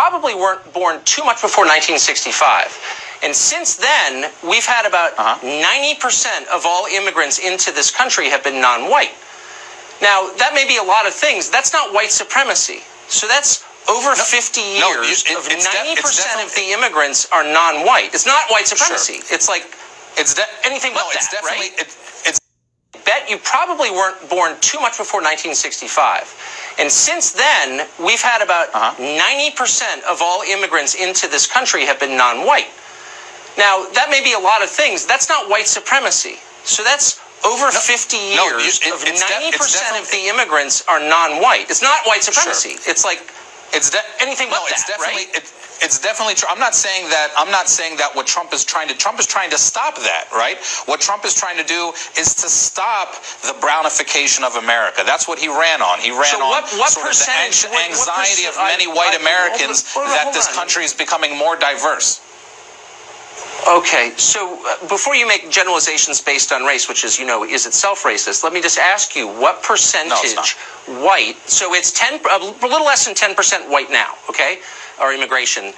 probably weren't born too much before 1965. And since then, we've had about 90% of all immigrants into this country have been non-white. Now, that may be a lot of things. That's not white supremacy. So that's over 50 years of 90% of the immigrants are non-white. It's not white supremacy. Sure. It's like anything but that, definitely, right? Bet you probably weren't born too much before 1965. And since then, we've had about 90% of all immigrants into this country have been non-white. Now, that may be a lot of things. That's not white supremacy. So that's over 50 years of 90% of the immigrants are non-white. It's not white supremacy. Sure. It's like anything but that, right? It's definitely true. I'm not saying that what Trump is trying to stop that, right? What Trump is trying to do is to stop the brownification of America. That's what he ran on. He ran on sort of the anxiety of many white Americans that this country is becoming more diverse. Okay, so before you make generalizations based on race, which is, is itself racist, let me just ask you, what percentage white, so it's a little less than 10% white now, okay, our immigration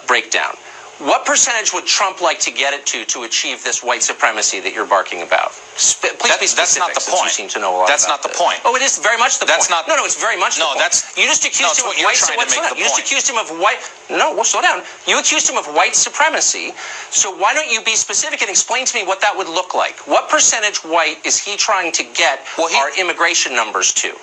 breakdown. What percentage would Trump like to get it to achieve this white supremacy that you're barking about? Please be specific. That's not the point. You seem to know a lot That's about not the point. Oh, it is very much the point. No, it's very much the point. You just accused him of white supremacy. You just accused him of white. No, slow down. You accused him of white supremacy. So why don't you be specific and explain to me what that would look like? What percentage white is he trying to get our immigration numbers to?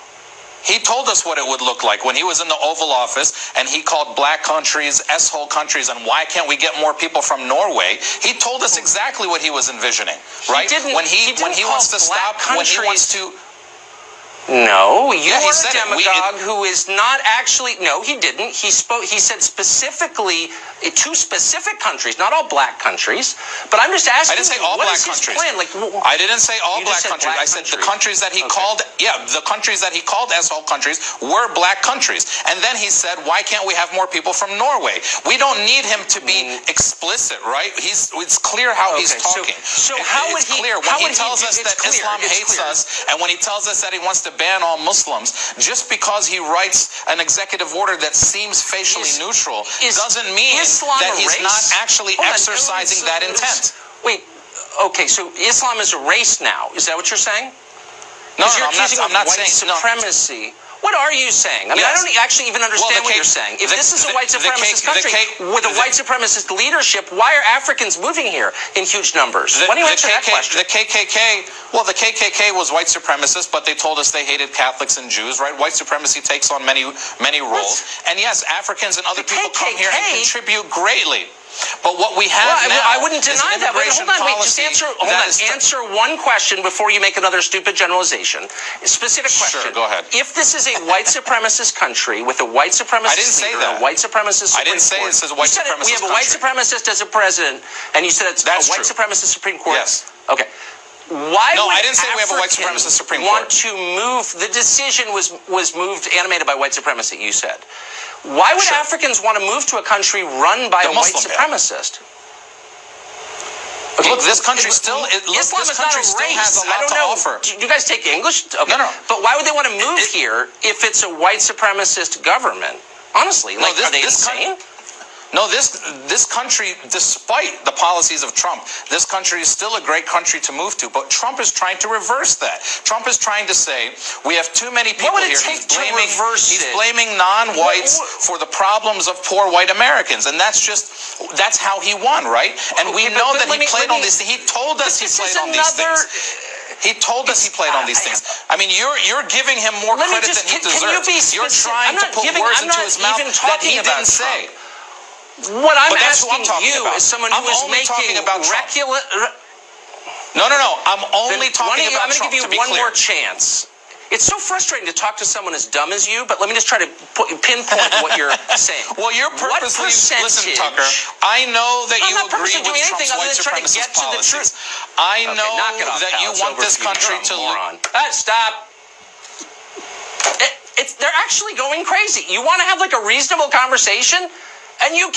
He told us what it would look like when he was in the Oval Office and he called black countries S-hole countries and why can't we get more people from Norway? He told us exactly what he was envisioning, right? When he wants to stop, when he wants to... No, you are a demagogue who is not actually... No, he didn't. He said specifically two specific countries, not all black countries. But I'm just asking, I didn't say all black countries. I didn't say all black countries. I said the countries that he called, the countries that he called S-hole countries were black countries. And then he said, why can't we have more people from Norway? We don't need him to be explicit, right? It's clear how he's talking. So how would he... Clear. When he tells us that Islam hates us, and when he tells us that he wants to ban all Muslims, just because he writes an executive order that seems facially neutral doesn't mean that he's not actually exercising that intent. Wait, okay, so Islam is a race now. Is that what you're saying? No, I'm not saying supremacy. What are you saying? I mean, I don't actually even understand what you're saying. If this is a white supremacist country with a white supremacist leadership, why are Africans moving here in huge numbers? Why don't you answer that question? The KKK was white supremacist, but they told us they hated Catholics and Jews, right? White supremacy takes on many roles. And yes, Africans and other people come here and contribute greatly. But what we have now I wouldn't deny that. But hold on, wait. Just answer one question before you make another stupid generalization. Specific question. Sure, go ahead. If this is a white supremacist country with a white supremacist leader and a white supremacist Supreme Court, I didn't say this is a white supremacist we have a white supremacist as a president, and you said it's a white supremacist Supreme Court. Yes. Okay. Why would I didn't say we have a white supremacist Supreme Court. Want to move? The decision was moved, animated by white supremacy. You said. Why would Africans want to move to a country run by a white supremacist? Okay. Look, this country still has a lot to offer. Do you guys take English? Okay. No. But why would they want to move here if it's a white supremacist government? Honestly, are they insane? No, this country, despite the policies of Trump, this country is still a great country to move to. But Trump is trying to reverse that. Trump is trying to say we have too many people here. He's blaming non-whites for the problems of poor white Americans, and that's how he won, right? And we know that he played on these things. He told us he played on these things. He told us he played on these things. I mean, you're giving him more credit than he deserves. You're trying to put words into his mouth that he didn't say. What I'm asking you is someone who is making No. I'm only talking about Trump. I'm going to give you one more chance. It's so frustrating to talk to someone as dumb as you, but let me just try to pinpoint what you're saying. Well, you're purposely... Listen, Tucker, I know that you agree with Trump's white supremacist policies. I know that you want this country to... Stop. They're actually going crazy. You want to have like a reasonable conversation, and you